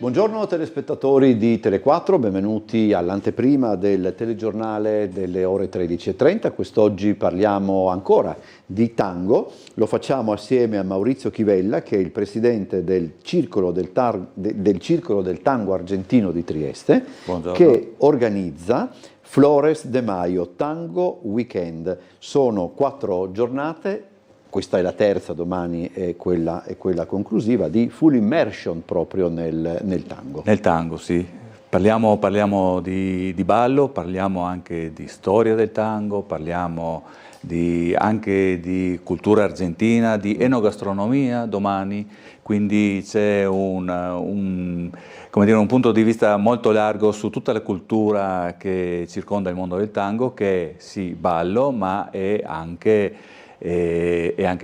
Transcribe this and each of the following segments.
Buongiorno telespettatori di Tele4, benvenuti all'anteprima del telegiornale delle ore 13:30. Quest'oggi parliamo ancora di tango, lo facciamo assieme a Maurizio Chivella, che è il presidente del Circolo del Tango Argentino di Trieste. Buongiorno. Che organizza Flores de Mayo Tango Weekend. Sono 4 giornate. Questa è la terza, domani è quella conclusiva, di full immersion proprio nel tango. Nel tango, sì. Parliamo di ballo, parliamo anche di storia del tango, parliamo anche di cultura argentina, di enogastronomia domani, quindi c'è un punto di vista molto largo su tutta la cultura che circonda il mondo del tango, che è sì ballo, ma è anche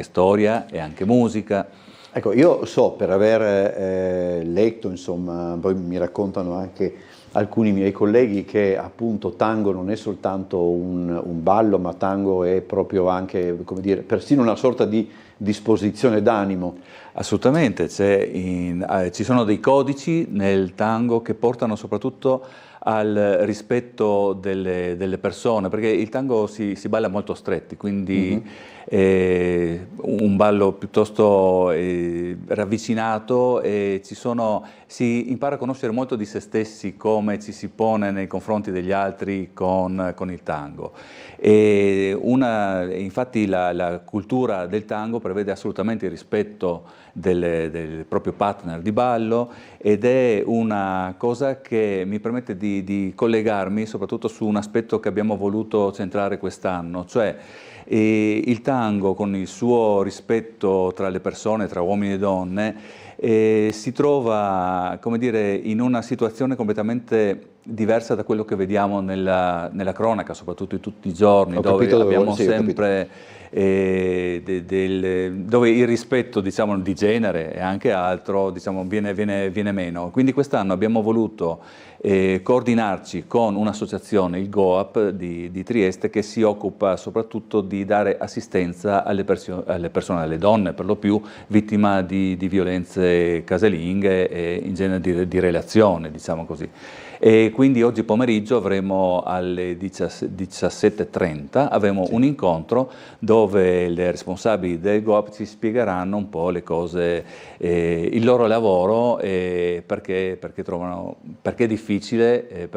storia, è anche musica. Ecco, io so, per aver letto, insomma, poi mi raccontano anche alcuni miei colleghi, che appunto tango non è soltanto un ballo, ma tango è proprio anche, come dire, persino una sorta di disposizione d'animo. Assolutamente, ci sono dei codici nel tango che portano soprattutto al rispetto delle persone, perché il tango si balla molto stretti, quindi un ballo piuttosto ravvicinato, e si impara a conoscere molto di se stessi, come ci si pone nei confronti degli altri con il tango. Infatti la cultura del tango prevede assolutamente il rispetto del proprio partner di ballo, ed è una cosa che mi permette di collegarmi soprattutto su un aspetto che abbiamo voluto centrare quest'anno, cioè il tango, con il suo rispetto tra le persone, tra uomini e donne, si trova, come dire, in una situazione completamente diversa da quello che vediamo nella cronaca, soprattutto di tutti i giorni, dove abbiamo sempre dove il rispetto, diciamo, di genere e anche altro, diciamo, viene meno. Quindi quest'anno abbiamo voluto coordinarci con un'associazione, il GOAP di Trieste, che si occupa soprattutto di dare assistenza alle persone, alle donne per lo più, vittime di violenze casalinghe e in genere di relazione, diciamo così. E quindi oggi pomeriggio avremo alle 17:30 un incontro dove le responsabili del GOAP ci spiegheranno un po' le cose, il loro lavoro, perché è difficile, e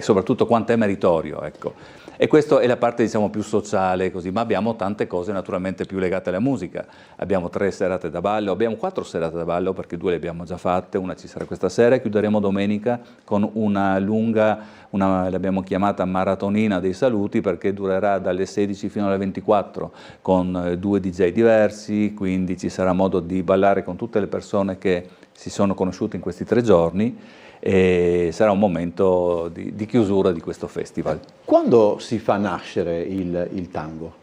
soprattutto quanto è meritorio, ecco. E questa è la parte, diciamo, più sociale, così, ma abbiamo tante cose naturalmente più legate alla musica. Abbiamo 3 serate da ballo, abbiamo 4 serate da ballo, perché 2 le abbiamo già fatte, una ci sarà questa sera, e chiuderemo domenica con una lunga, l'abbiamo chiamata maratonina dei saluti, perché durerà dalle 16 fino alle 24 con 2 DJ diversi, quindi ci sarà modo di ballare con tutte le persone che si sono conosciute in questi 3 giorni, e sarà un momento di chiusura di questo festival. Quando si fa nascere il tango?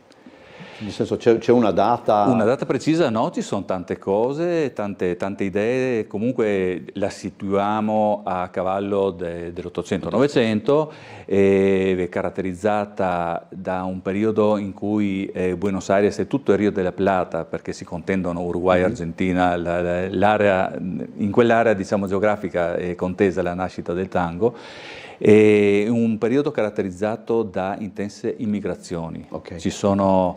Nel senso, c'è una data? Una data precisa no, ci sono tante cose, tante idee. Comunque la situiamo a cavallo dell'800-900, è caratterizzata da un periodo in cui Buenos Aires è tutto il Rio della Plata, perché si contendono Uruguay e Argentina, in quell'area, diciamo, geografica è contesa la nascita del tango. È un periodo caratterizzato da intense immigrazioni. Okay. Ci sono,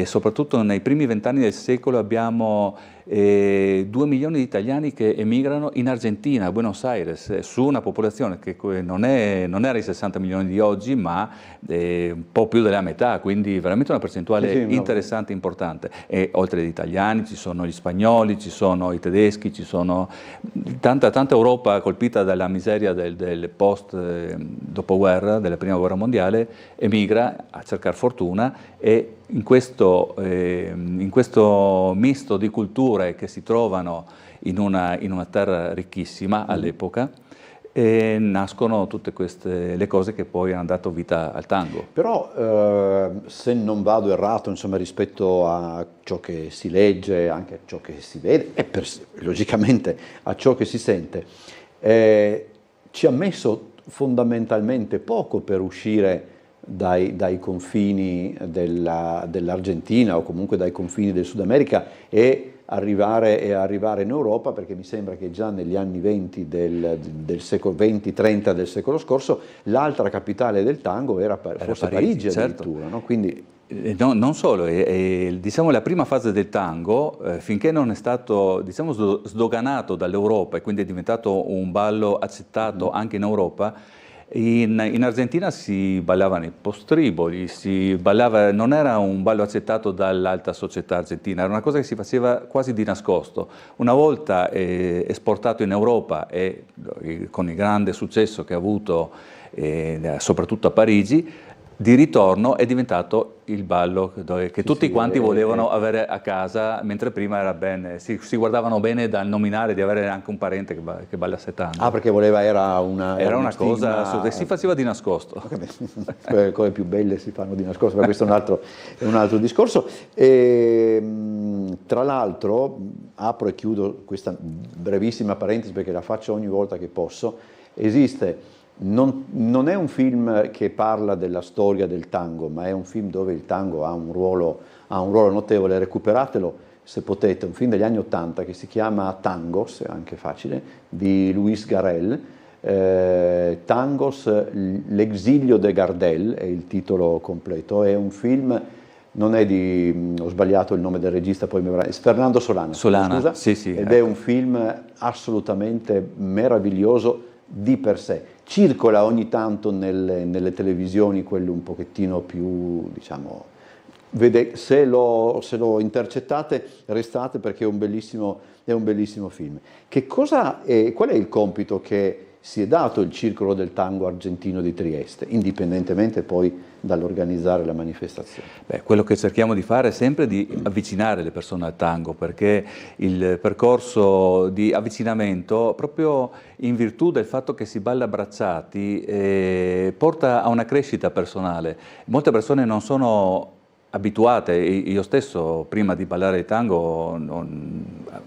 soprattutto nei primi 20 anni del secolo, abbiamo 2 milioni di italiani che emigrano in Argentina, a Buenos Aires, su una popolazione che non era i 60 milioni di oggi, ma un po' più della metà, quindi veramente una percentuale interessante, importante. E oltre agli italiani ci sono gli spagnoli, ci sono i tedeschi, ci sono tanta Europa colpita dalla miseria del post dopoguerra, della prima guerra mondiale, emigra a cercare fortuna, e in questo misto di culture che si trovano in una terra ricchissima all'epoca, nascono tutte le cose che poi hanno dato vita al tango. Però se non vado errato, insomma, rispetto a ciò che si legge, anche a ciò che si vede e logicamente a ciò che si sente, ci ha messo fondamentalmente poco per uscire dai confini dell'Argentina o comunque dai confini del Sud America e arrivare in Europa, perché mi sembra che già negli anni 20 del secolo 20-30 del secolo scorso l'altra capitale del tango era forse Parigi addirittura, certo. no? Quindi No, non solo, diciamo la prima fase del tango, finché non è stato diciamo, sdoganato dall'Europa e quindi è diventato un ballo accettato anche in Europa, in Argentina si ballavano i postriboli, non era un ballo accettato dall'alta società argentina, era una cosa che si faceva quasi di nascosto. Una volta esportato in Europa e con il grande successo che ha avuto soprattutto a Parigi, di ritorno è diventato il ballo che tutti quanti volevano avere a casa, mentre prima era si guardavano bene dal nominare di avere anche un parente che ballasse tango. Ah, perché era una cosa che si faceva di nascosto. Le cose più belle si fanno di nascosto, ma questo è un altro discorso. E, tra l'altro, apro e chiudo questa brevissima parentesi perché la faccio ogni volta che posso, non è un film che parla della storia del tango, ma è un film dove il tango ha un ruolo notevole. Recuperatelo se potete, un film degli anni '80 che si chiama Tangos, è anche facile, di Luis Garel. Tangos, l'exilio de Gardel è il titolo completo, è un film, non è ho sbagliato il nome del regista, poi è Fernando Solana, scusa, sì, ed è un film assolutamente meraviglioso di per sé. Circola ogni tanto nelle televisioni, quelle un pochettino più, diciamo, se lo intercettate restate, perché è un bellissimo film. Qual è il compito che si è dato il Circolo del Tango Argentino di Trieste, indipendentemente poi dall'organizzare la manifestazione? Quello che cerchiamo di fare è sempre di avvicinare le persone al tango, perché il percorso di avvicinamento, proprio in virtù del fatto che si balla abbracciati, porta a una crescita personale. Molte persone non sono abituate, io stesso prima di ballare il tango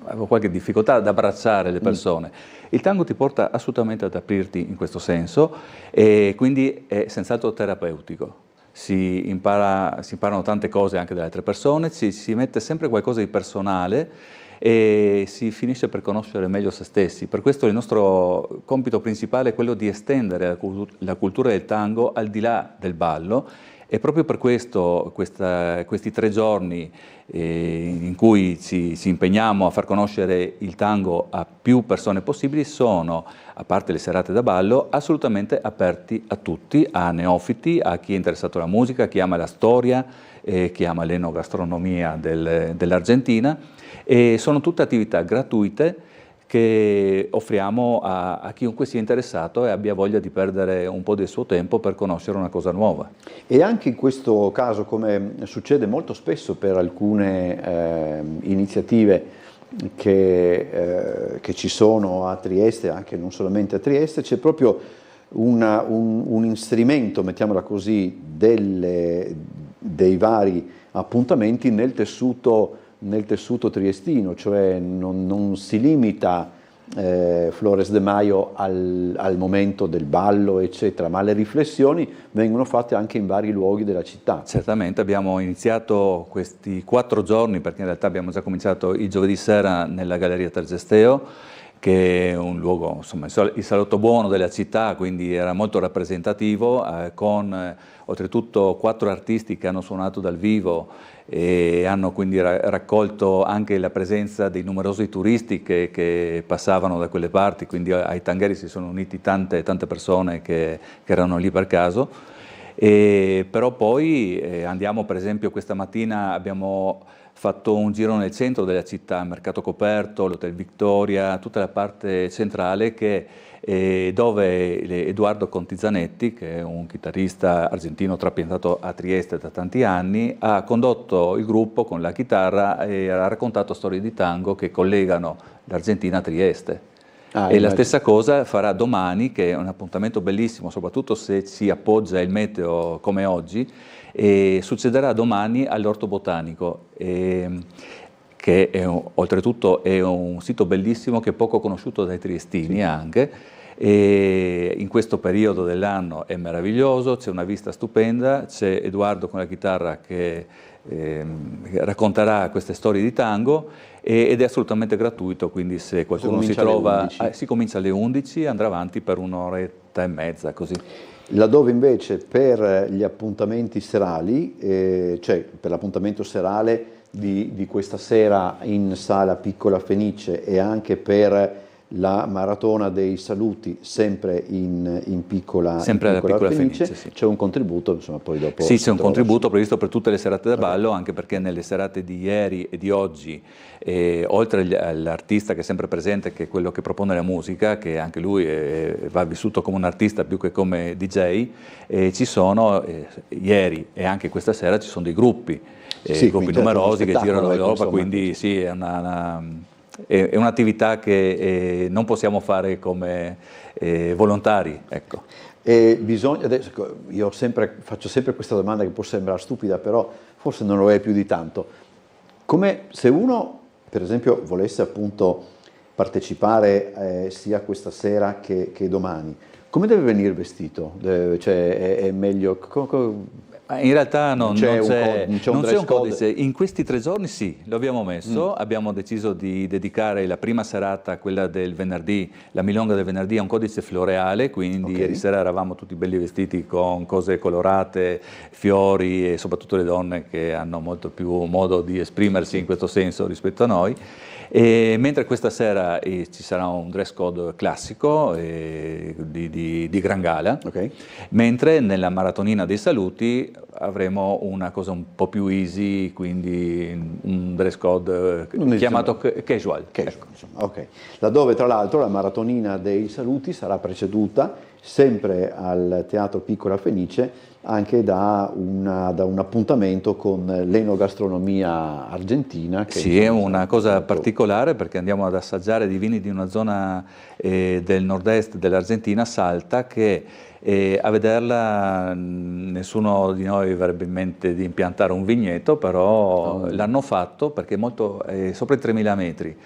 avevo qualche difficoltà ad abbracciare le persone. Il tango ti porta assolutamente ad aprirti in questo senso e quindi è senz'altro terapeutico. Si imparano tante cose anche dalle altre persone, si mette sempre qualcosa di personale e si finisce per conoscere meglio se stessi. Per questo il nostro compito principale è quello di estendere la cultura del tango al di là del ballo. E proprio per questo questi 3 giorni in cui ci impegniamo a far conoscere il tango a più persone possibili sono, a parte le serate da ballo, assolutamente aperti a tutti, a neofiti, a chi è interessato alla musica, a chi ama la storia, chi ama l'enogastronomia dell'Argentina, e sono tutte attività gratuite che offriamo a chiunque sia interessato e abbia voglia di perdere un po' del suo tempo per conoscere una cosa nuova. E anche in questo caso, come succede molto spesso per alcune iniziative che ci sono a Trieste, anche non solamente a Trieste, c'è proprio un inserimento, mettiamola così, dei vari appuntamenti nel tessuto triestino, cioè non si limita Flores de Mayo al momento del ballo, eccetera, ma le riflessioni vengono fatte anche in vari luoghi della città. Certamente abbiamo iniziato questi 4 giorni, perché in realtà abbiamo già cominciato il giovedì sera nella Galleria Tergesteo, che è un luogo, insomma, il salotto buono della città, quindi era molto rappresentativo, con oltretutto 4 artisti che hanno suonato dal vivo e hanno quindi raccolto anche la presenza dei numerosi turisti che passavano da quelle parti, quindi ai tangheri si sono uniti tante persone che erano lì per caso. Però poi andiamo, per esempio questa mattina abbiamo fatto un giro nel centro della città, Mercato Coperto, l'Hotel Victoria, tutta la parte centrale dove Edoardo Conti-Zanetti, che è un chitarrista argentino trapiantato a Trieste da tanti anni, ha condotto il gruppo con la chitarra e ha raccontato storie di tango che collegano l'Argentina a Trieste. E la stessa cosa farà domani, che è un appuntamento bellissimo, soprattutto se si appoggia il meteo come oggi, e succederà domani all'Orto Botanico, che oltretutto è un sito bellissimo che è poco conosciuto dai triestini anche, e in questo periodo dell'anno è meraviglioso, c'è una vista stupenda, c'è Edoardo con la chitarra che racconterà queste storie di tango ed è assolutamente gratuito, quindi se qualcuno si trova, si comincia alle 11 e andrà avanti per un'oretta e mezza così. Laddove invece per gli appuntamenti serali, cioè per l'appuntamento serale di questa sera in Sala Piccola Fenice e anche per la Maratona dei Saluti, sempre in piccola Fenice, sì. C'è un contributo, insomma, poi dopo... Sì, c'è un contributo previsto per tutte le serate da ballo, anche perché nelle serate di ieri e di oggi, oltre all'artista che è sempre presente, che è quello che propone la musica, che anche lui va vissuto come un artista più che come DJ, ci sono, ieri e anche questa sera, ci sono dei gruppi, gruppi numerosi che girano l'Europa, quindi sì, è un'attività che non possiamo fare come volontari, ecco. Adesso io faccio sempre questa domanda che può sembrare stupida, però forse non lo è più di tanto. Come se uno, per esempio, volesse appunto partecipare sia questa sera che domani, come deve venire vestito? Cioè, è meglio... In realtà non c'è un codice. Code. In questi 3 giorni sì, lo abbiamo messo, abbiamo deciso di dedicare la prima serata, quella del venerdì, la milonga del venerdì, a un codice floreale, quindi ieri sera eravamo tutti belli vestiti con cose colorate, fiori e soprattutto le donne che hanno molto più modo di esprimersi in questo senso rispetto a noi. Mentre questa sera ci sarà un dress code classico di gran gala, mentre nella Maratonina dei Saluti avremo una cosa un po' più easy, quindi un dress code chiamato casual. Ecco. Laddove tra l'altro la Maratonina dei Saluti sarà preceduta sempre al Teatro Piccola Fenice anche da un appuntamento con l'enogastronomia argentina. Che sì, è una cosa particolare perché andiamo ad assaggiare dei vini di una zona del nord-est dell'Argentina, Salta, che a vederla nessuno di noi avrebbe in mente di impiantare un vigneto, però l'hanno fatto perché è sopra i 3.000 metri,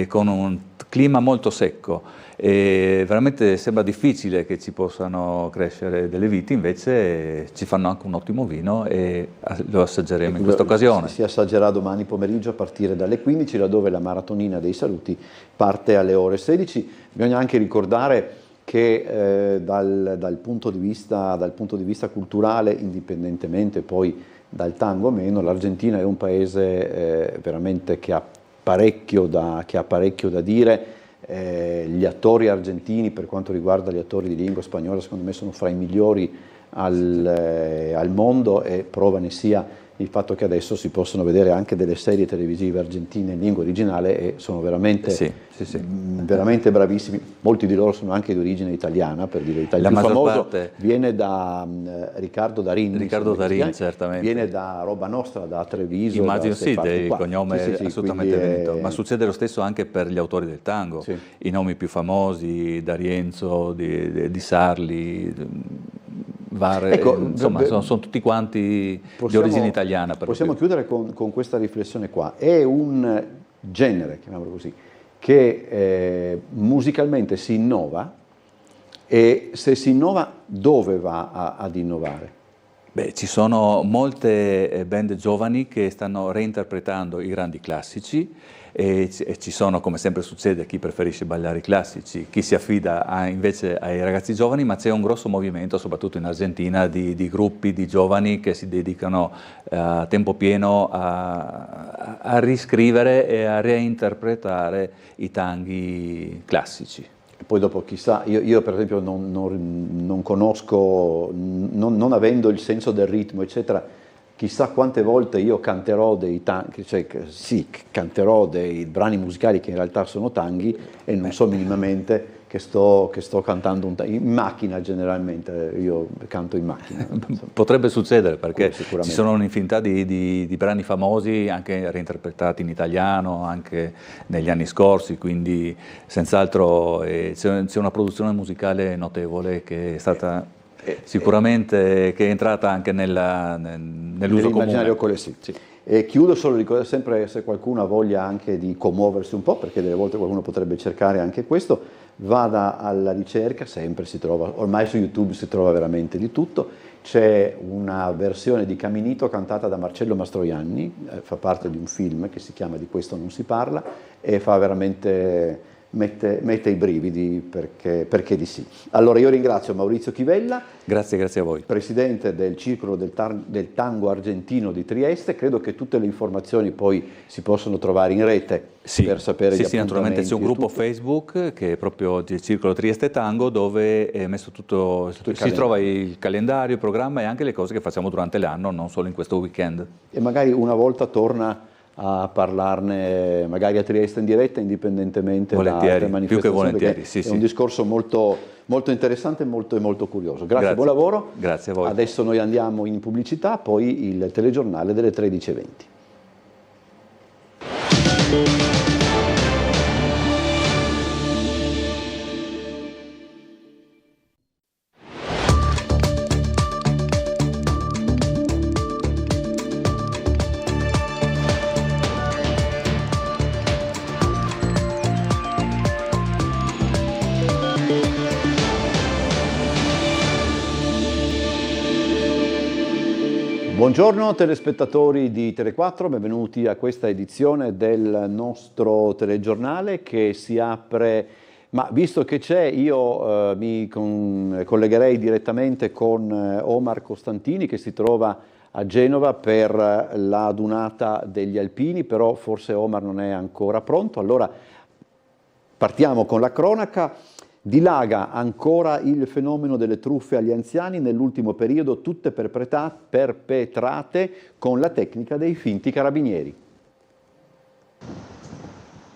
con un clima molto secco. Veramente sembra difficile che ci possano crescere delle viti, invece ci fanno anche un ottimo vino e lo assaggeremo in questa occasione. Si assaggerà domani pomeriggio a partire dalle 15, laddove la Maratonina dei Saluti parte alle ore 16. Bisogna anche ricordare che dal punto di vista culturale, indipendentemente poi dal tango o meno, l'Argentina è un paese veramente che ha parecchio da dire. Gli attori argentini, per quanto riguarda gli attori di lingua spagnola, secondo me sono fra i migliori al mondo, e prova ne sia il fatto che adesso si possono vedere anche delle serie televisive argentine in lingua originale e sono veramente, veramente bravissimi. Molti di loro sono anche di origine italiana, per dire il più famoso viene da Riccardo Darín. Riccardo Darín, certamente. Viene da Roba Nostra, da Treviso. Immagino il cognome è assolutamente veneto. Ma succede lo stesso anche per gli autori del tango. I nomi più famosi, D'Arienzo, di Sarli, insomma sono tutti quanti di origine italiana. Possiamo chiudere con questa riflessione qua. È un genere, chiamiamolo così, che musicalmente si innova, e se si innova dove va ad innovare? Beh, ci sono molte band giovani che stanno reinterpretando i grandi classici, e ci sono, come sempre succede, chi preferisce ballare i classici, chi si affida invece ai ragazzi giovani, ma c'è un grosso movimento, soprattutto in Argentina, di gruppi di giovani che si dedicano a tempo pieno a riscrivere e a reinterpretare i tanghi classici. E poi dopo chissà, io per esempio non conosco, non avendo il senso del ritmo eccetera, chissà quante volte io canterò canterò dei brani musicali che in realtà sono tanghi e non so minimamente che sto cantando in macchina. Generalmente io canto in macchina. Potrebbe succedere, perché ci sono un'infinità di brani famosi anche reinterpretati in italiano anche negli anni scorsi, quindi senz'altro c'è una produzione musicale notevole che è stata sicuramente che è entrata anche nell'uso comune. Collettivo. Sì. E chiudo solo ricordando sempre, se qualcuno ha voglia anche di commuoversi un po', perché delle volte qualcuno potrebbe cercare anche questo, vada alla ricerca, sempre si trova, ormai su YouTube si trova veramente di tutto. C'è una versione di Caminito cantata da Marcello Mastroianni, fa parte di un film che si chiama Di questo non si parla, e fa veramente, mette i brividi perché di sì. Allora io ringrazio Maurizio Chivella, grazie a voi, presidente del Circolo del Tango Argentino di Trieste. Credo che tutte le informazioni poi si possono trovare in rete per sapere gli appuntamenti. Sì, naturalmente c'è un gruppo Facebook che è proprio il Circolo Trieste Tango, dove è messo tutto si trova il calendario, il programma e anche le cose che facciamo durante l'anno, non solo in questo weekend. E magari una volta torna a parlarne magari a Trieste in diretta, indipendentemente da altre manifestazioni, più che volentieri, sì, è un discorso molto interessante e molto curioso. Grazie, buon lavoro. Grazie a voi. Adesso noi andiamo in pubblicità, poi il telegiornale delle 13:20. Buongiorno telespettatori di Tele4, benvenuti a questa edizione del nostro telegiornale che si apre, ma visto che c'è io mi collegherei direttamente con Omar Costantini che si trova a Genova per la dunata degli alpini, però forse Omar non è ancora pronto, allora partiamo con la cronaca. Dilaga ancora il fenomeno delle truffe agli anziani, nell'ultimo periodo tutte perpetrate con la tecnica dei finti carabinieri.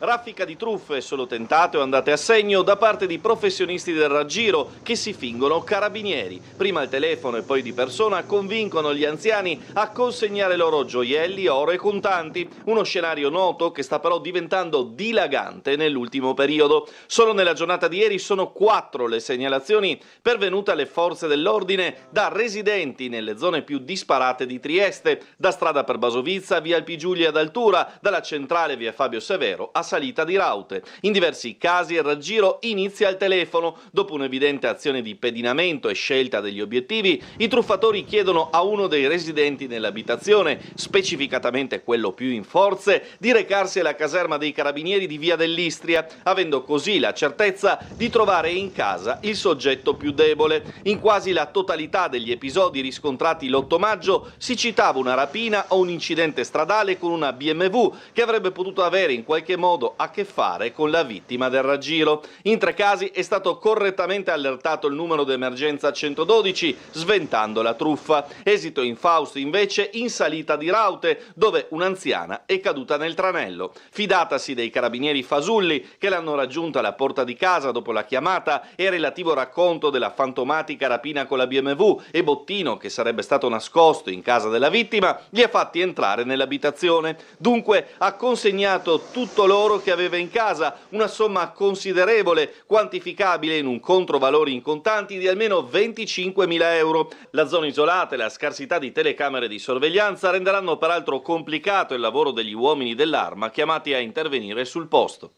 Raffica di truffe, solo tentate o andate a segno da parte di professionisti del raggiro che si fingono carabinieri. Prima al telefono e poi di persona convincono gli anziani a consegnare loro gioielli, oro e contanti. Uno scenario noto che sta però diventando dilagante nell'ultimo periodo. Solo nella giornata di ieri sono 4 le segnalazioni pervenute alle forze dell'ordine da residenti nelle zone più disparate di Trieste, da strada per Basovizza, via Alpi Giulia ad Altura, dalla centrale via Fabio Severo a salita di Raute. In diversi casi il raggiro inizia al telefono. Dopo un'evidente azione di pedinamento e scelta degli obiettivi, i truffatori chiedono a uno dei residenti nell'abitazione, specificatamente quello più in forze, di recarsi alla caserma dei carabinieri di via dell'Istria, avendo così la certezza di trovare in casa il soggetto più debole. In quasi la totalità degli episodi riscontrati l'8 maggio si citava una rapina o un incidente stradale con una BMW che avrebbe potuto avere in qualche modo a che fare con la vittima del raggiro. In 3 casi è stato correttamente allertato il numero d'emergenza 112, sventando la truffa. Esito infausto invece in salita di Raute, dove un'anziana è caduta nel tranello. Fidatasi dei carabinieri fasulli che l'hanno raggiunta alla porta di casa dopo la chiamata e relativo racconto della fantomatica rapina con la BMW e bottino che sarebbe stato nascosto in casa della vittima, li ha fatti entrare nell'abitazione. Dunque ha consegnato tutto l'oro che aveva in casa, una somma considerevole, quantificabile in un controvalore in contanti di almeno 25.000 euro. La zona isolata e la scarsità di telecamere di sorveglianza renderanno peraltro complicato il lavoro degli uomini dell'Arma chiamati a intervenire sul posto.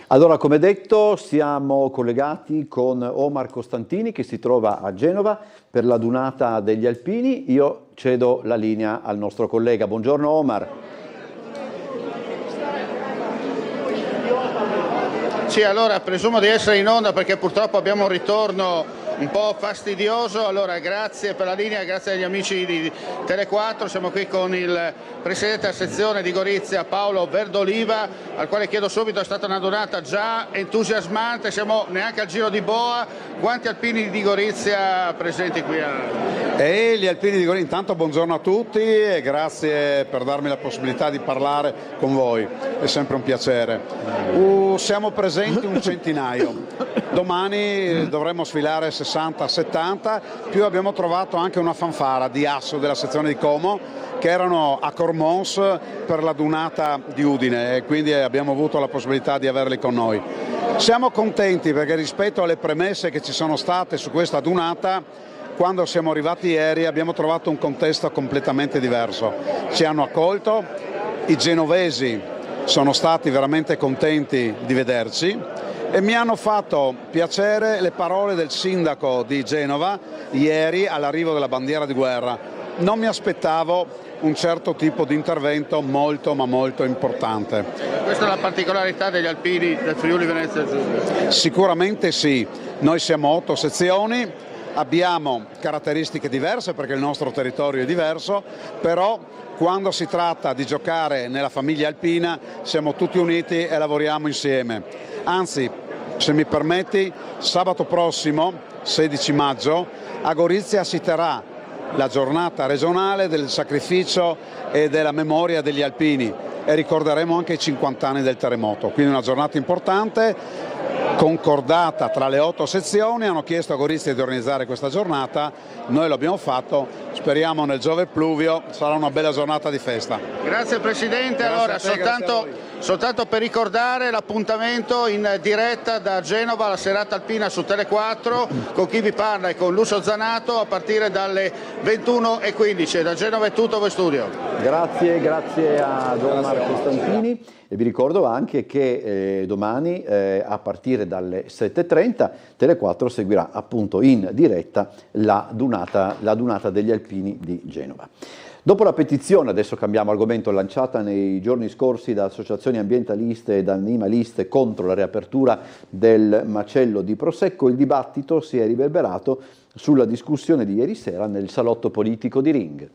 Allora, come detto, siamo collegati con Omar Costantini che si trova a Genova per la dunata degli alpini. Io cedo la linea al nostro collega. Buongiorno Omar. Sì, allora presumo di essere in onda perché purtroppo abbiamo un ritorno un po' fastidioso. Allora grazie per la linea, grazie agli amici di Tele4. Siamo qui con il presidente della sezione di Gorizia Paolo Verdoliva, al quale chiedo subito, è stata una donata già entusiasmante, siamo neanche al giro di boa. Quanti alpini di Gorizia presenti qui? E gli alpini di Gorizia, intanto buongiorno a tutti e grazie per darmi la possibilità di parlare con voi, è sempre un piacere. Siamo presenti un centinaio, domani dovremmo sfilare 60-70, più abbiamo trovato anche una fanfara di Asso della sezione di Como che erano a Cormons per la dunata di Udine e quindi abbiamo avuto la possibilità di averli con noi. Siamo contenti perché rispetto alle premesse che ci sono state su questa dunata, quando siamo arrivati ieri abbiamo trovato un contesto completamente diverso. Ci hanno accolto, i genovesi sono stati veramente contenti di vederci E mi hanno fatto piacere le parole del sindaco di Genova ieri all'arrivo della bandiera di guerra. Non mi aspettavo un certo tipo di intervento molto ma molto importante. Questa è la particolarità degli alpini del Friuli Venezia Giulia. Sicuramente sì, noi siamo 8 sezioni, abbiamo caratteristiche diverse perché il nostro territorio è diverso, però quando si tratta di giocare nella famiglia alpina siamo tutti uniti e lavoriamo insieme. Anzi, se mi permetti, sabato prossimo, 16 maggio, a Gorizia si terrà la giornata regionale del sacrificio e della memoria degli alpini e ricorderemo anche i 50 anni del terremoto, quindi una giornata importante, concordata tra le 8 sezioni, hanno chiesto a Gorizia di organizzare questa giornata, noi l'abbiamo fatto, speriamo nel Giove Pluvio, sarà una bella giornata di festa. Grazie Presidente, Grazie allora soltanto per ricordare l'appuntamento in diretta da Genova, la serata alpina su Tele4, con chi vi parla e con Lucio Zanato a partire dalle 21:15. Da Genova è tutto, voi studio. Grazie a Don Marco Stampini e vi ricordo anche che domani a partire dalle 7:30 Tele4 seguirà appunto in diretta la dunata degli alpini di Genova. Dopo la petizione, adesso cambiamo argomento, lanciata nei giorni scorsi da associazioni ambientaliste ed animaliste contro la riapertura del macello di Prosecco, il dibattito si è riverberato sulla discussione di ieri sera nel salotto politico di Ring.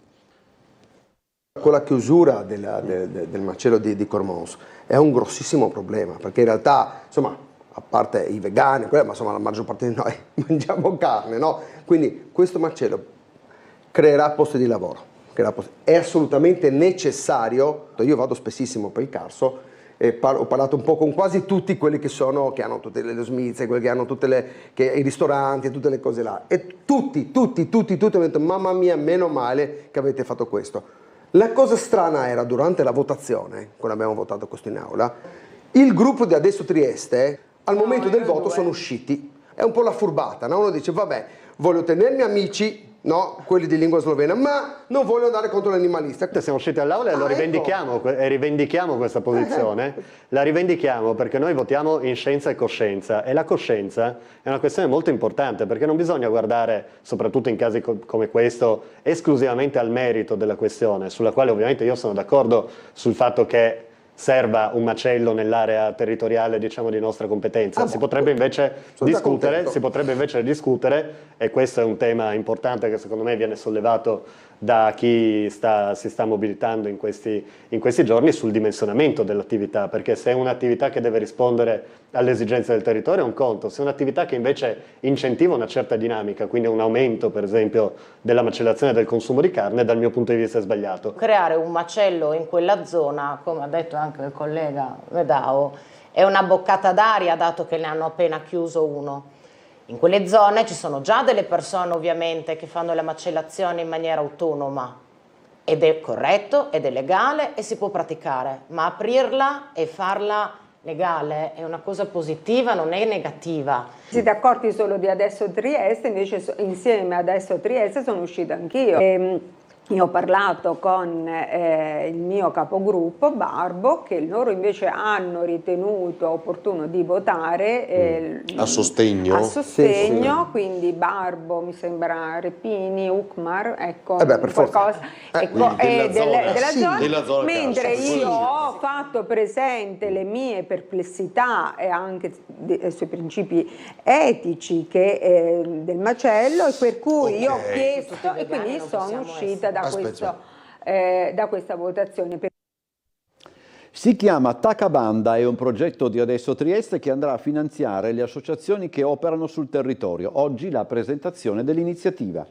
Con la chiusura del macello di Cormons è un grossissimo problema, perché in realtà, insomma, a parte i vegani, ma insomma la maggior parte di noi mangiamo carne, no? Quindi questo macello creerà posti di lavoro. È assolutamente necessario. Io vado spessissimo per il Carso e ho parlato un po' con quasi tutti quelli che hanno tutte le smizie, quelli che hanno i ristoranti e tutte le cose là, e tutti hanno detto mamma mia, meno male che avete fatto questo. La cosa strana era durante la votazione, quando abbiamo votato questo in aula, il gruppo di Adesso Trieste al momento del voto sono usciti. È un po' la furbata, no? Uno dice vabbè, voglio tenermi amici, no, quelli di lingua slovena, ma non voglio andare contro l'animalista. Siamo usciti dall'aula e lo rivendichiamo, e rivendichiamo questa posizione. La rivendichiamo perché noi votiamo in scienza e coscienza, e la coscienza è una questione molto importante, perché non bisogna guardare, soprattutto in casi come questo, esclusivamente al merito della questione, sulla quale ovviamente io sono d'accordo sul fatto che serva un macello nell'area territoriale, diciamo, di nostra competenza. Si potrebbe invece discutere, e questo è un tema importante che secondo me viene sollevato da chi si sta mobilitando in questi giorni, sul dimensionamento dell'attività, perché se è un'attività che deve rispondere alle esigenze del territorio è un conto, se è un'attività che invece incentiva una certa dinamica, quindi un aumento per esempio della macellazione e del consumo di carne, dal mio punto di vista è sbagliato. Creare un macello in quella zona, come ha detto anche il collega Vedao, è una boccata d'aria, dato che ne hanno appena chiuso uno. In quelle zone ci sono già delle persone ovviamente che fanno la macellazione in maniera autonoma, ed è corretto ed è legale e si può praticare, ma aprirla e farla legale è una cosa positiva, non è negativa. Siete accorti solo di Adesso Trieste, invece insieme ad Adesso Trieste sono uscita anch'io. Io ho parlato con il mio capogruppo Barbo, che loro invece hanno ritenuto opportuno di votare a sostegno, sì. Quindi Barbo, mi sembra Repini, Ukmar, ecco, per qualcosa della zona, mentre io ho fatto presente le mie perplessità e anche sui principi etici del macello, e per cui io ho chiesto e quindi sono uscita da questa votazione. Si chiama Takabanda, è un progetto di Adesso Trieste che andrà a finanziare le associazioni che operano sul territorio. Oggi la presentazione dell'iniziativa.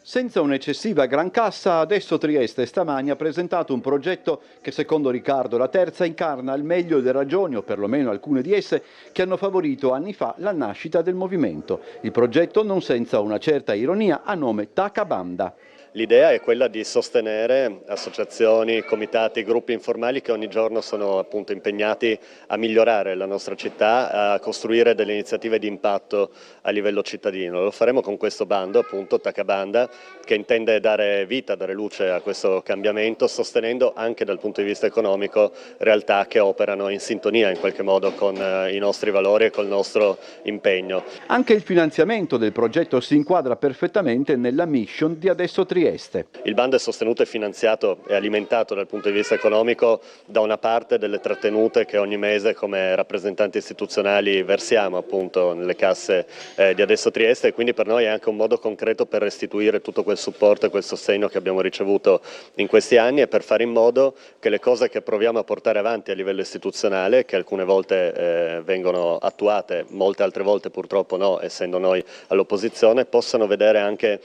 Senza un'eccessiva gran cassa, Adesso Trieste stamani ha presentato un progetto che secondo Riccardo La Terza incarna al meglio le ragioni, o perlomeno alcune di esse, che hanno favorito anni fa la nascita del movimento. Il progetto, non senza una certa ironia, ha nome Takabanda. L'idea è quella di sostenere associazioni, comitati, gruppi informali che ogni giorno sono appunto impegnati a migliorare la nostra città, a costruire delle iniziative di impatto a livello cittadino. Lo faremo con questo bando, appunto Takabanda, che intende dare vita, dare luce a questo cambiamento, sostenendo anche dal punto di vista economico realtà che operano in sintonia in qualche modo con i nostri valori e col nostro impegno. Anche il finanziamento del progetto si inquadra perfettamente nella mission di Adesso Trieste. Il bando è sostenuto e finanziato e alimentato dal punto di vista economico da una parte delle trattenute che ogni mese come rappresentanti istituzionali versiamo appunto nelle casse di Adesso Trieste, e quindi per noi è anche un modo concreto per restituire tutto quel supporto e quel sostegno che abbiamo ricevuto in questi anni e per fare in modo che le cose che proviamo a portare avanti a livello istituzionale, che alcune volte vengono attuate, molte altre volte purtroppo no, essendo noi all'opposizione, possano vedere anche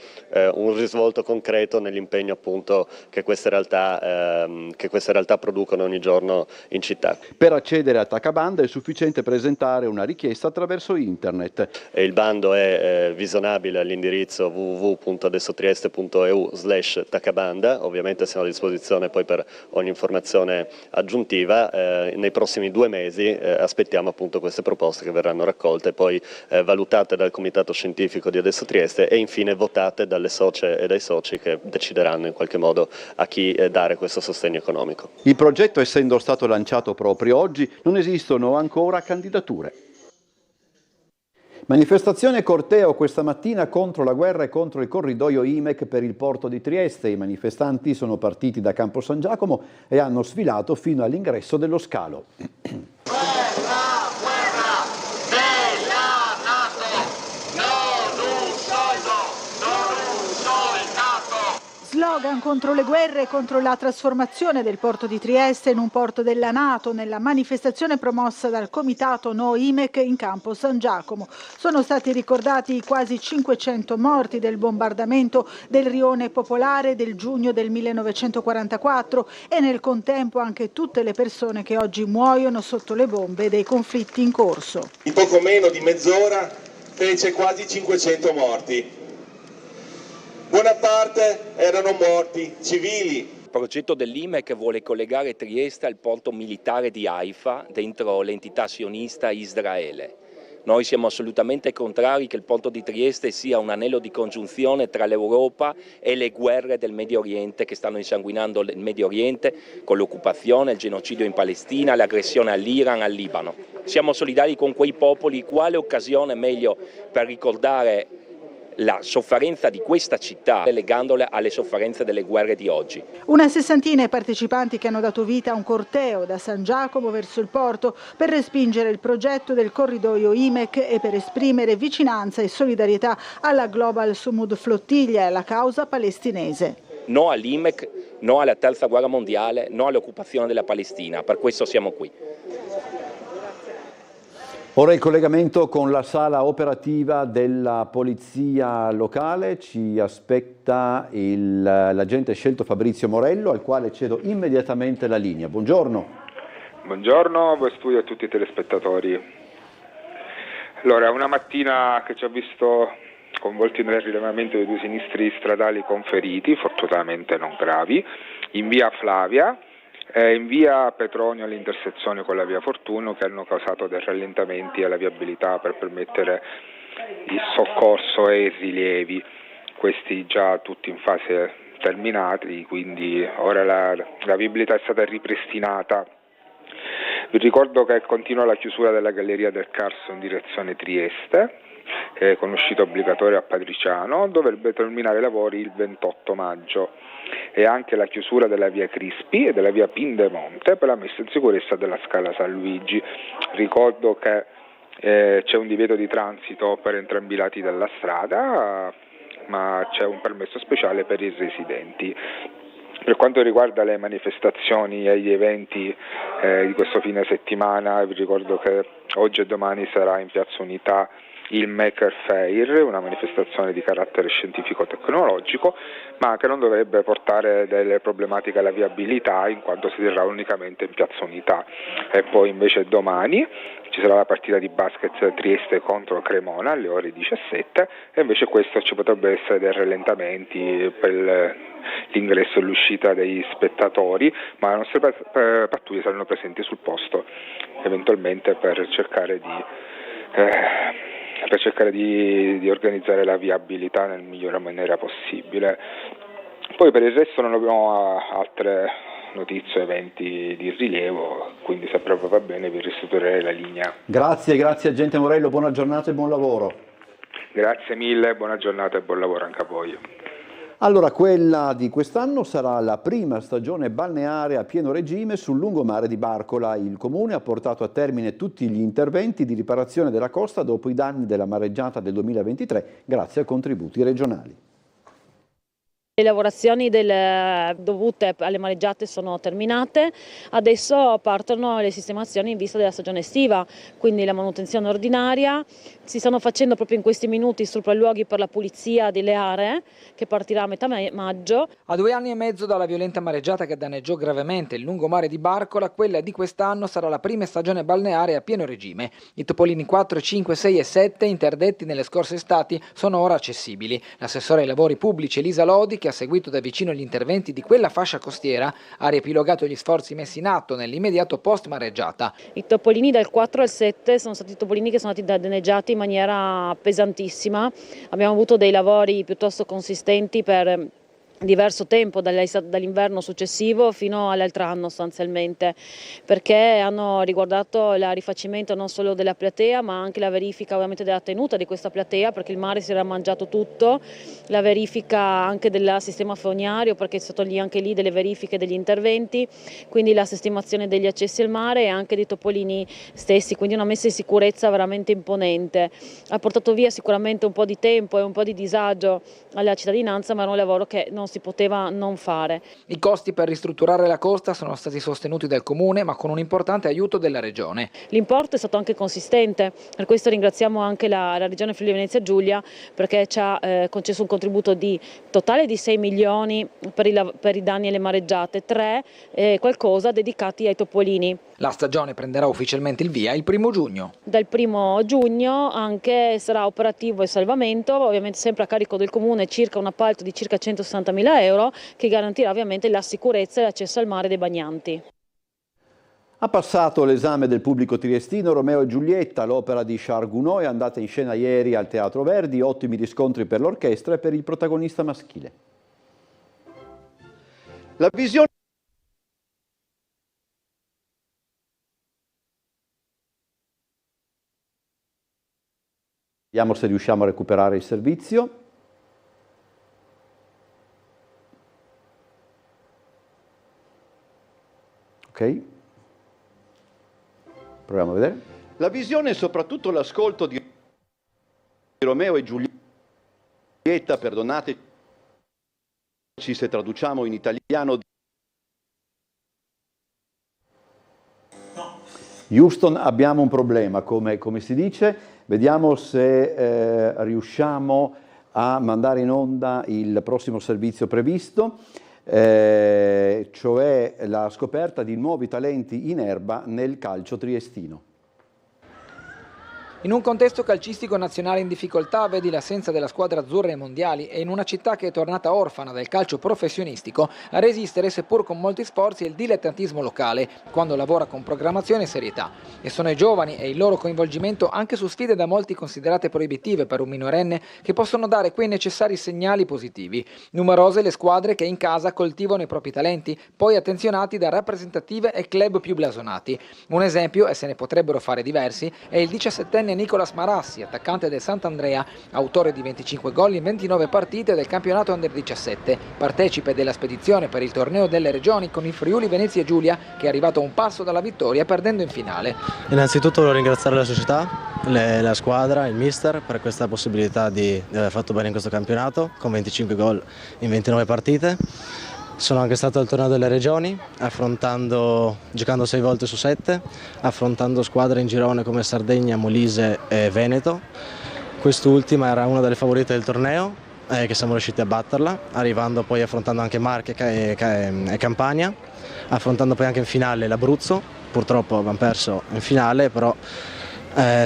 un risvolto concreto nell'impegno appunto che queste realtà producono ogni giorno in città. Per accedere a Takabanda è sufficiente presentare una richiesta attraverso internet. E il bando è visionabile all'indirizzo www.adessotrieste.eu/Takabanda, ovviamente siamo a disposizione poi per ogni informazione aggiuntiva. Nei prossimi 2 mesi aspettiamo appunto queste proposte che verranno raccolte, poi valutate dal comitato scientifico di Adesso Trieste e infine votate dalle socie e dai soci che decideranno in qualche modo a chi dare questo sostegno economico. Il progetto, essendo stato lanciato proprio oggi, non esistono ancora candidature. Manifestazione e corteo questa mattina contro la guerra e contro il corridoio IMEC per il porto di Trieste. I manifestanti sono partiti da Campo San Giacomo e hanno sfilato fino all'ingresso dello scalo. Slogan contro le guerre e contro la trasformazione del porto di Trieste in un porto della NATO nella manifestazione promossa dal comitato No IMEC in Campo San Giacomo. Sono stati ricordati i quasi 500 morti del bombardamento del Rione Popolare del giugno del 1944 e nel contempo anche tutte le persone che oggi muoiono sotto le bombe dei conflitti in corso. In poco meno di mezz'ora fece quasi 500 morti. Buona parte erano morti civili. Il progetto dell'IMEC vuole collegare Trieste al porto militare di Haifa dentro l'entità sionista Israele. Noi siamo assolutamente contrari che il porto di Trieste sia un anello di congiunzione tra l'Europa e le guerre del Medio Oriente che stanno insanguinando il Medio Oriente con l'occupazione, il genocidio in Palestina, l'aggressione all'Iran, al Libano. Siamo solidari con quei popoli, quale occasione meglio per ricordare la sofferenza di questa città legandole alle sofferenze delle guerre di oggi. Una sessantina i partecipanti che hanno dato vita a un corteo da San Giacomo verso il porto per respingere il progetto del corridoio IMEC e per esprimere vicinanza e solidarietà alla Global Sumud Flottiglia e alla causa palestinese. No all'IMEC, no alla terza guerra mondiale, no all'occupazione della Palestina, per questo siamo qui. Ora il collegamento con la sala operativa della polizia locale, ci aspetta l'agente scelto Fabrizio Morello, al quale cedo immediatamente la linea. Buongiorno. Buongiorno a voi studio e a tutti i telespettatori. Allora, una mattina che ci ha visto coinvolti nel rilevamento di 2 sinistri stradali con feriti, fortunatamente non gravi, in via Flavia, in via Petronio all'intersezione con la via Fortunio, che hanno causato dei rallentamenti alla viabilità per permettere il soccorso e i rilievi, questi già tutti in fase terminati, quindi ora la viabilità è stata ripristinata. Vi ricordo che continua la chiusura della Galleria del Carso in direzione Trieste, con uscita obbligatoria a Padriciano, dovrebbe terminare i lavori il 28 maggio. E anche la chiusura della via Crispi e della via Pindemonte per la messa in sicurezza della Scala San Luigi. Ricordo che c'è un divieto di transito per entrambi i lati della strada, ma c'è un permesso speciale per i residenti. Per quanto riguarda le manifestazioni e gli eventi di questo fine settimana, vi ricordo che oggi e domani sarà in Piazza Unità il Maker Faire, una manifestazione di carattere scientifico-tecnologico, ma che non dovrebbe portare delle problematiche alla viabilità, in quanto si terrà unicamente in Piazza Unità. E poi invece domani ci sarà la partita di basket Trieste contro Cremona alle ore 17, e invece questo ci potrebbe essere dei rallentamenti per l'ingresso e l'uscita degli spettatori, ma le nostre pattuglie saranno presenti sul posto eventualmente per cercare di organizzare la viabilità nel migliore maniera possibile. Poi per il resto non abbiamo altre notizie, eventi di rilievo, quindi se proprio va bene vi restituirei la linea. Grazie agente Morello, buona giornata e buon lavoro. Grazie mille, buona giornata e buon lavoro anche a voi. Allora, quella di quest'anno sarà la prima stagione balneare a pieno regime sul lungomare di Barcola. Il Comune ha portato a termine tutti gli interventi di riparazione della costa dopo i danni della mareggiata del 2023, grazie a contributi regionali. Le lavorazioni dovute alle mareggiate sono terminate, adesso partono le sistemazioni in vista della stagione estiva, quindi la manutenzione ordinaria. Si stanno facendo proprio in questi minuti sopralluoghi per la pulizia delle aree, che partirà a metà maggio. A 2 anni e mezzo dalla violenta mareggiata che danneggiò gravemente il lungomare di Barcola, quella di quest'anno sarà la prima stagione balneare a pieno regime. I topolini 4, 5, 6 e 7, interdetti nelle scorse estati, sono ora accessibili. L'assessore ai lavori pubblici Elisa Lodi, che ha seguito da vicino gli interventi di quella fascia costiera, ha riepilogato gli sforzi messi in atto nell'immediato post mareggiata. I topolini dal 4 al 7 sono stati topolini che sono stati danneggiati in maniera pesantissima. Abbiamo avuto dei lavori piuttosto consistenti per diverso tempo, dall'inverno successivo fino all'altro anno sostanzialmente, perché hanno riguardato il rifacimento non solo della platea ma anche la verifica ovviamente della tenuta di questa platea, perché il mare si era mangiato tutto, la verifica anche del sistema fognario, perché sono lì anche lì delle verifiche degli interventi, quindi la sistemazione degli accessi al mare e anche dei topolini stessi, quindi una messa in sicurezza veramente imponente. Ha portato via sicuramente un po' di tempo e un po' di disagio alla cittadinanza, ma era un lavoro che non si poteva non fare. I costi per ristrutturare la costa sono stati sostenuti dal Comune, ma con un importante aiuto della Regione. L'importo è stato anche consistente, per questo ringraziamo anche la Regione Friuli Venezia Giulia, perché ci ha concesso un contributo totale di 6 milioni per i danni alle mareggiate, 3 qualcosa dedicati ai topolini. La stagione prenderà ufficialmente il via il 1° giugno. Dal 1° giugno anche sarà operativo il salvamento, ovviamente sempre a carico del Comune, circa un appalto di circa 160.000 euro, che garantirà ovviamente la sicurezza e l'accesso al mare dei bagnanti. Ha passato l'esame del pubblico triestino Romeo e Giulietta, l'opera di Charles Gounod è andata in scena ieri al Teatro Verdi, ottimi riscontri per l'orchestra e per il protagonista maschile. La visione Vediamo se riusciamo a recuperare il servizio. Ok. Proviamo a vedere. La visione e soprattutto l'ascolto di Romeo e Giulietta, perdonateci se traduciamo in italiano. Houston, abbiamo un problema, come si dice. Vediamo se riusciamo a mandare in onda il prossimo servizio previsto, cioè la scoperta di nuovi talenti in erba nel calcio triestino. In un contesto calcistico nazionale in difficoltà, vedi l'assenza della squadra azzurra ai mondiali e in una città che è tornata orfana del calcio professionistico, a resistere seppur con molti sforzi è il dilettantismo locale, quando lavora con programmazione e serietà. E sono i giovani e il loro coinvolgimento anche su sfide da molti considerate proibitive per un minorenne che possono dare quei necessari segnali positivi. Numerose le squadre che in casa coltivano i propri talenti, poi attenzionati da rappresentative e club più blasonati. Un esempio, e se ne potrebbero fare diversi, è il 17enne Nicolas Marassi, attaccante del Sant'Andrea, autore di 25 gol in 29 partite del campionato Under 17, partecipe della spedizione per il torneo delle regioni con il Friuli Venezia Giulia, che è arrivato a un passo dalla vittoria perdendo in finale. Innanzitutto voglio ringraziare la società, la squadra, il mister per questa possibilità di aver fatto bene in questo campionato con 25 gol in 29 partite. Sono anche stato al torneo delle regioni, giocando 6 volte su 7, affrontando squadre in girone come Sardegna, Molise e Veneto. Quest'ultima era una delle favorite del torneo, che siamo riusciti a batterla, arrivando poi affrontando anche Marche e Campania, affrontando poi anche in finale l'Abruzzo. Purtroppo abbiamo perso in finale, però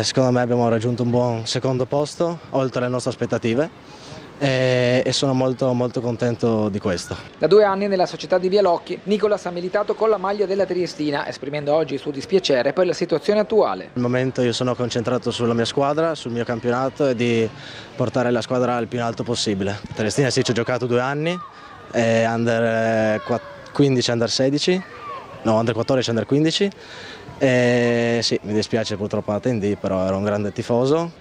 secondo me abbiamo raggiunto un buon secondo posto, oltre le nostre aspettative, e sono molto contento di questo. Da 2 anni nella società di Bialocchi, Nicolas ha militato con la maglia della Triestina, esprimendo oggi il suo dispiacere per la situazione attuale. Al momento io sono concentrato sulla mia squadra, sul mio campionato e di portare la squadra il più in alto possibile. Triestina sì, ci ho giocato 2 anni, under 15, under 16, no, under 14, under 15. Sì, mi dispiace purtroppo andata in D, però ero un grande tifoso.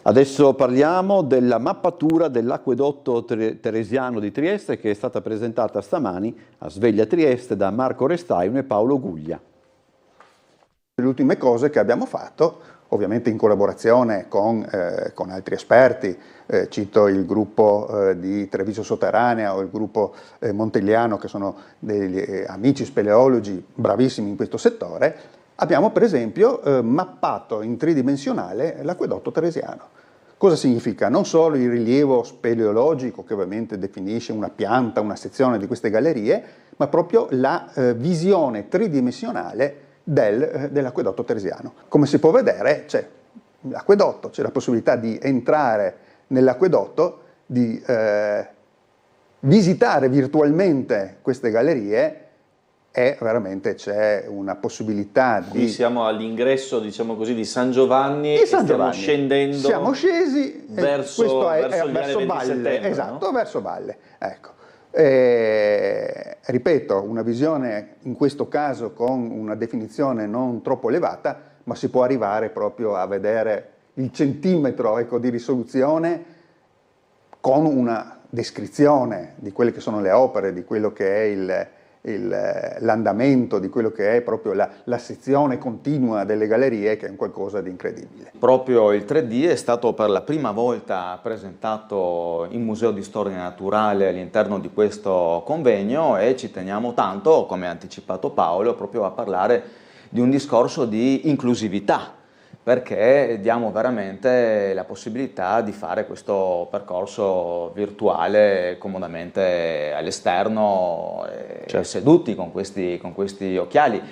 Adesso parliamo della mappatura dell'acquedotto teresiano di Trieste che è stata presentata stamani a Sveglia Trieste da Marco Restaino e Paolo Guglia. Le ultime cose che abbiamo fatto, ovviamente in collaborazione con altri esperti, cito il gruppo di Treviso Sotterranea o il gruppo Montegliano, che sono degli amici speleologi bravissimi in questo settore, abbiamo per esempio mappato in tridimensionale l'acquedotto teresiano. Cosa significa? Non solo il rilievo speleologico che ovviamente definisce una pianta, una sezione di queste gallerie, ma proprio la visione tridimensionale dell'acquedotto teresiano. Come si può vedere c'è l'acquedotto, c'è la possibilità di entrare nell'acquedotto, di visitare virtualmente queste gallerie, e veramente c'è una possibilità di... Qui siamo all'ingresso, diciamo così, di San Giovanni e stiamo scendendo. Siamo scesi verso Valle, esatto, no? Verso Valle. Ecco. Ripeto, una visione in questo caso con una definizione non troppo elevata, ma si può arrivare proprio a vedere il centimetro, ecco, di risoluzione con una descrizione di quelle che sono le opere, di quello che è l'andamento, di quello che è proprio la sezione continua delle gallerie, che è un qualcosa di incredibile. Proprio il 3D è stato per la prima volta presentato in Museo di Storia Naturale all'interno di questo convegno e ci teniamo tanto, come ha anticipato Paolo, proprio a parlare di un discorso di inclusività, perché diamo veramente la possibilità di fare questo percorso virtuale comodamente all'esterno, seduti con questi occhiali,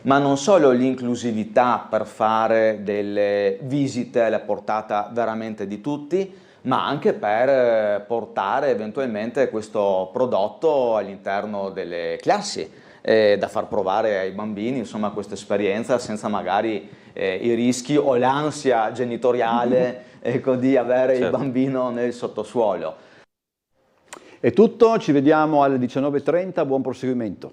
ma non solo l'inclusività per fare delle visite alla portata veramente di tutti, ma anche per portare eventualmente questo prodotto all'interno delle classi, da far provare ai bambini, insomma, questa esperienza senza magari i rischi o l'ansia genitoriale, ecco, di avere il bambino nel sottosuolo. È tutto, ci vediamo alle 19:30, buon proseguimento.